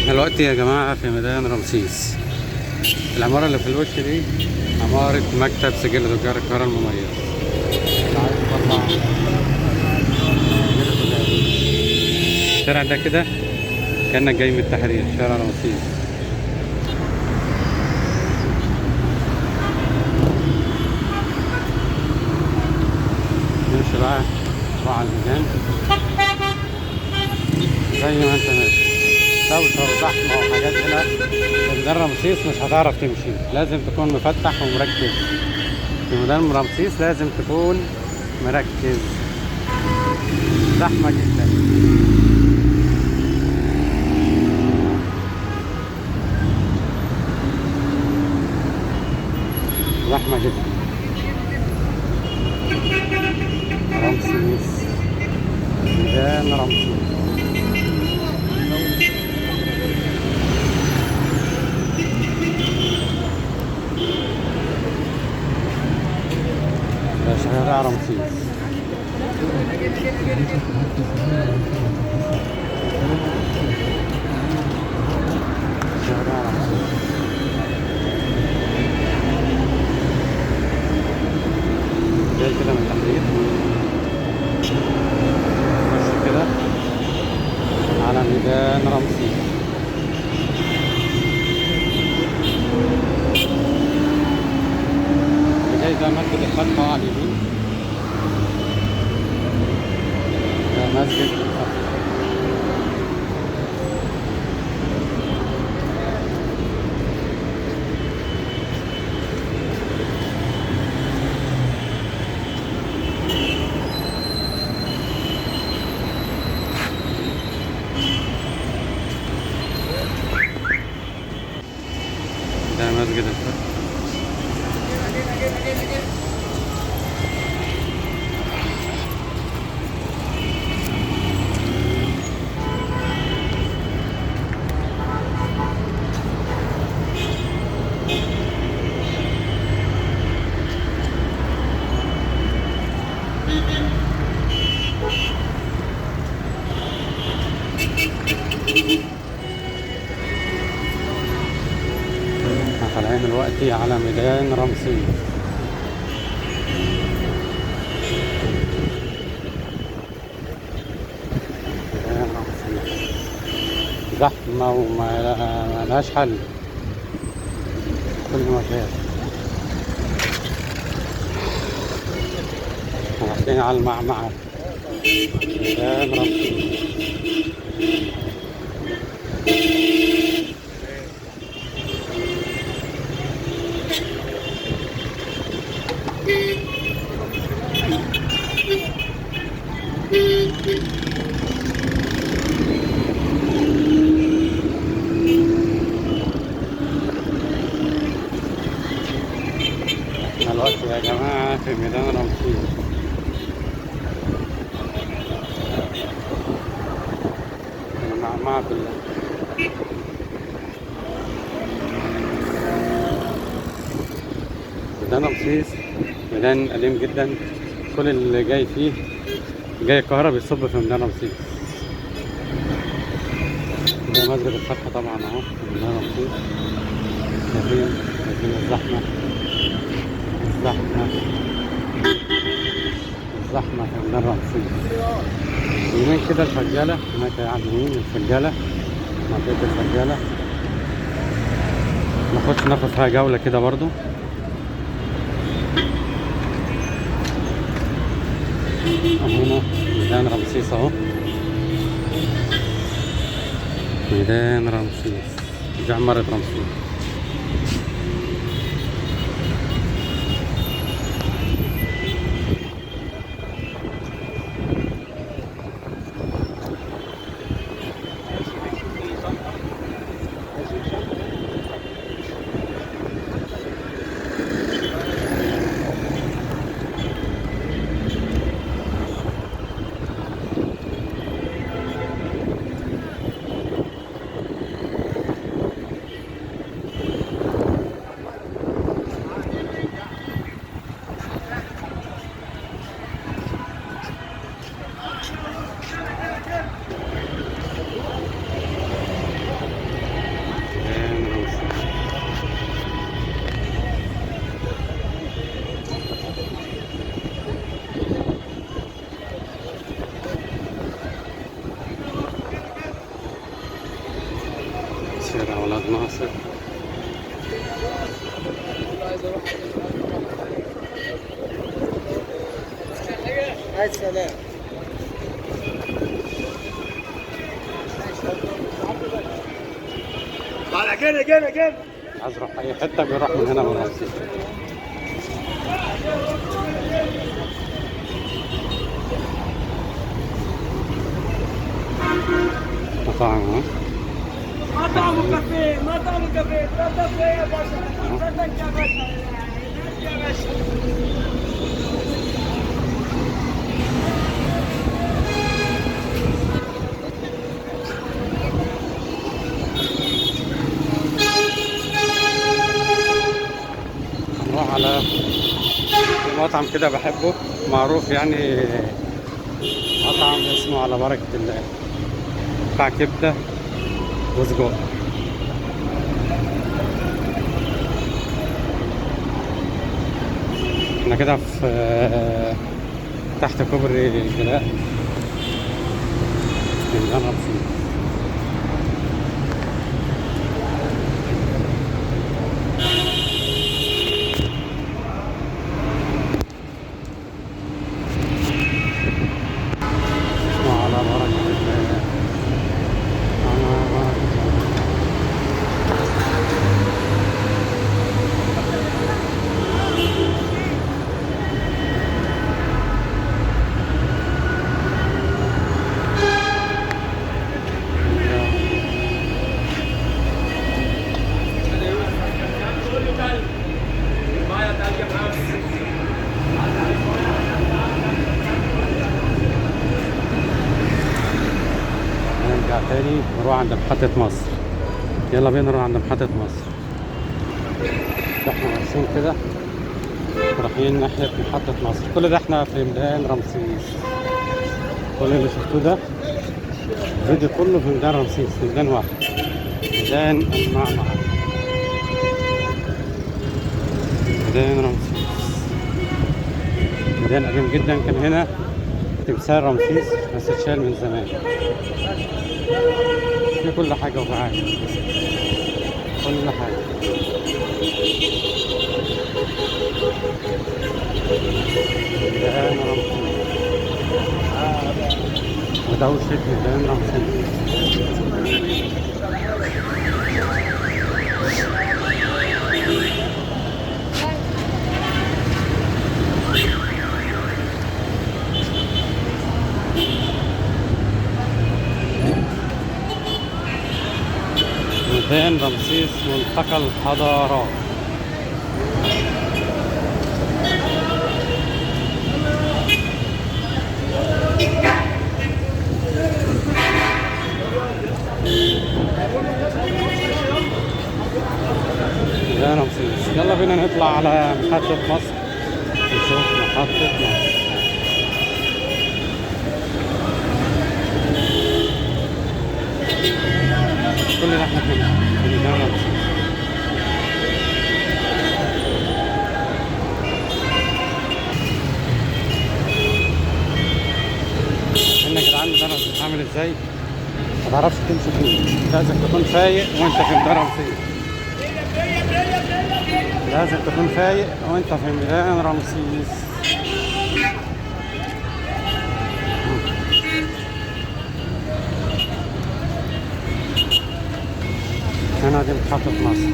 احنا دلوقتي يا جماعة في ميدان رمسيس. العمارة اللي في الوش دي عمارة مكتب سجل تجار القاهرة المميز. اللي عايز يطلع الشارع ده كده كأنك جاي من التحرير، شارع رمسيس. نمشي بقى على الميدان زي ما انت ماشي. دوشة وزحمة وحاجات هنا في ميدان رمسيس مش هتعرف تمشي، لازم تكون مفتح ومركز. في ميدان رمسيس لازم تكون مركز، زحمة جدا. زحمة جدا. رمسيس، ميدان رمسيس. ده شارع رمسيس. شارع رمسيس. جاي كده من التحرير، ماشي كده على ميدان رمسيس. اللي جاي ده مسجد الفتح على اليمين، ده مسجد الفتح. ده مسجد الفتح. احنا طالعين دلوقتي على ميدان رمسيس. ميدان رمسيس زحمة وما لهاش حل في كل مكان. احنا رايحين على المعمعة، ميدان رمسيس. احنا دلوقتي يا جماعة في ميدان رمسيس. المعمعة كلها. ميدان رمسيس ميدان قديم جدا، كل اللي جاي فيه جاي القاهرة بيصب في ميدان رمسيس. ده مسجد الفتح طبعا اهو في ميدان رمسيس. شايفين الزحمة، الزحمة في ميدان رمسيس. يمين كده الفجالة، هناك على اليمين الفجالة، منطقة الفجالة. ناخد فيها جولة كده برضو. هنا ميدان رمسيس اهو، ميدان رمسيس دي عمارة رمسيس. شارع ولاد ناصر. السلام. طالع كده عايز اروح اي حته بيروح من هنا من رمسيس. مطاعم اهو. مطعم كافيه تفضل يا باشا تفضل يا باشا يا باشا. هنروح على مطعم كده بحبه معروف يعني، مطعم اسمه على بركة الله بتاع كبدة وسجق. احنا كده في تحت كوبري الجلاء في ميدان رمسيس. اسمه على بركة الله، على بركة الله. نرجع تاني نروح عند محطة مصر. يلا بينا نروح عند محطة مصر. احنا ماشيين كده رايحين ناحية محطة مصر. كل ده احنا في ميدان رمسيس. كل اللي شفتوه ده الفيديو كله في ميدان رمسيس، في ميدان واحد، ميدان المعمعة، ميدان رمسيس. ميدان قديم جدا، كان هنا تمثال رمسيس بس اتشال من زمان. في كل حاجة ومعاك كل حاجة. ميدان رمسيس ودوشة ميدان رمسيس. ميدان رمسيس ملتقى الحضارات. ميدان رمسيس. يلا بينا نطلع على محطة مصر نشوف محطة مصر. كل ده احنا في ميدان رمسيس. هنا يا جدعان ميدان رمسيس عامل ازاي؟ ما تعرفش تمشي فيه، لازم تكون فايق وانت في ميدان رمسيس. لازم تكون فايق وانت في ميدان رمسيس. هنا دي محطة مصر.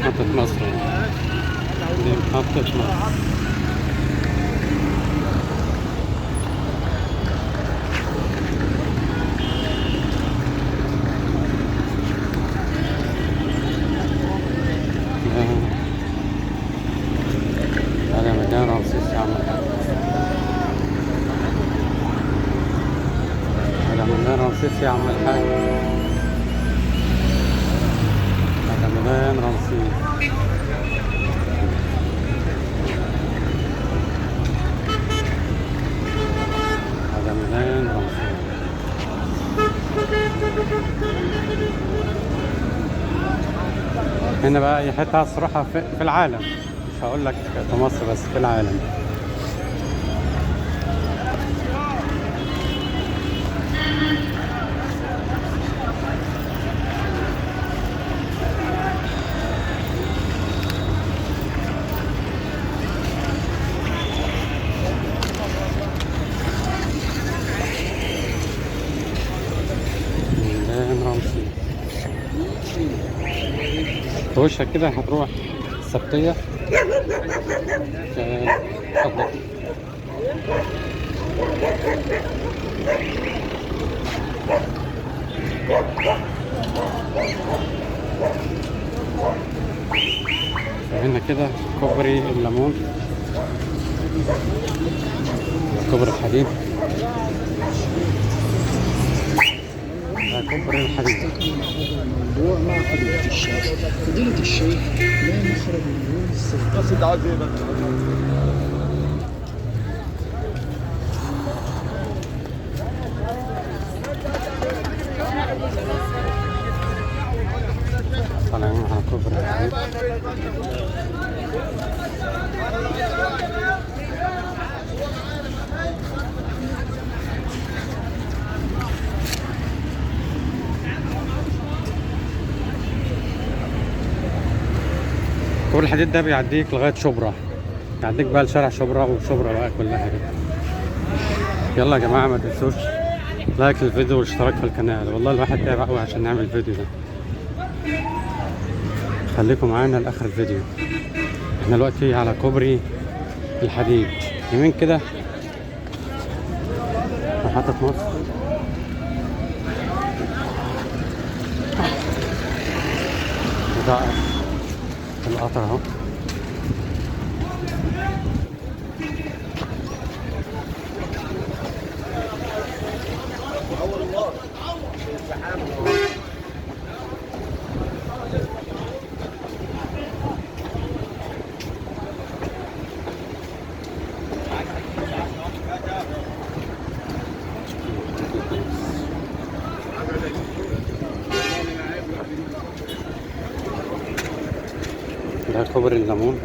محطة مصر دي محطة مصر. هذا ميدان رمسيس يا عم الحاج. هذا ميدان رمسيس يا عم الحاج. هذا ميدان رمسيس. هذا ميدان رمسيس. هنا بقى اي حته عايز تروحها في العالم، مش هقول لك في مصر بس في العالم. في وشك كده هتروح السبتية. اتفضل. هنا كده كوبري الليمون، كوبري الحديد، كوبري الحديد. الموضوع مع فضيلة الشيخ. فضيلة الشيخ لا مخرج من السر. طالعين على كوبري الحديد. كوبري الحديد ده بيعديك لغاية شبرا، يعديك بقى لشارع شبرا، وشبرا بقى كلها كده. يلا يا جماعة ما تنسوش لايك للفيديو والاشتراك في القناة، والله الواحد تعب قوي عشان نعمل الفيديو ده. خليكم معانا لاخر الفيديو. احنا دلوقتي على كوبري الحديد، يمين كده محطة مصر، ده القطر اهو. ده كوبري الليمون.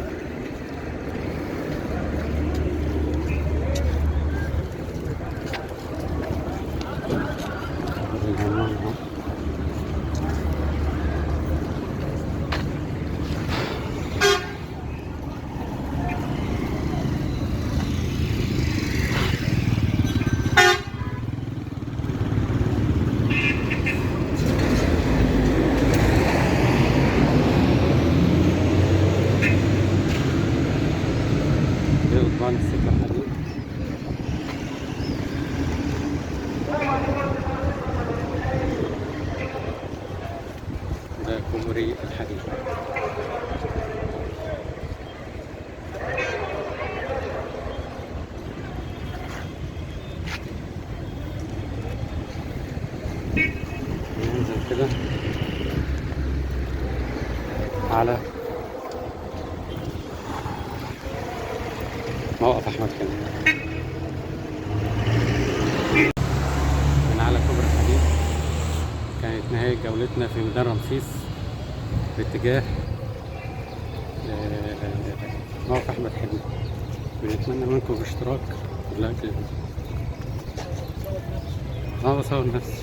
كوبري الليمون اهو. قضبان السكة الحديد. ده كوبري الحديد. ننزل كده على موقف احمد كامل. من على كوبري الحديد كانت نهاية جولتنا في ميدان رمسيس باتجاه موقف احمد حلمي. بنتمنى منكم الاشتراك ولايك للفيديو. بصور نفسي.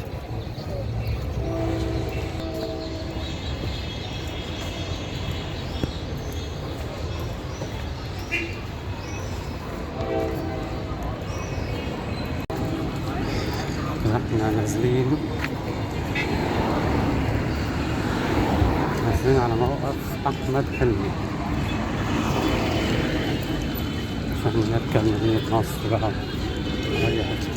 احنا نازلين على موقف احمد حلمي عشان نركب مدينة نصر بقى اي حاجة.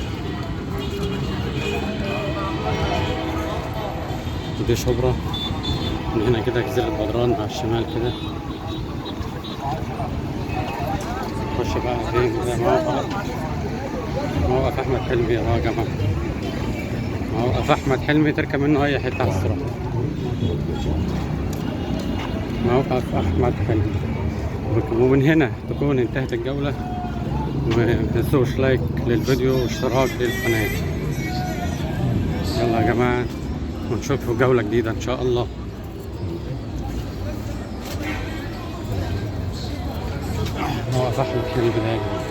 دي شبرا، من هنا كده جزيرة بدران على الشمال كده. نخش بقى فين ده موقف احمد حلمي يا جماعة. موقف احمد حلمي تركب منه اي حته على الصراحه. موقف احمد حلمي، ومن هنا تكون انتهت الجوله. وما تنسوش لايك للفيديو واشتراك للقناه. يلا يا جماعه ونشوفكم جوله جديده ان شاء الله. موقف احمد حلمي ده يا جماعه.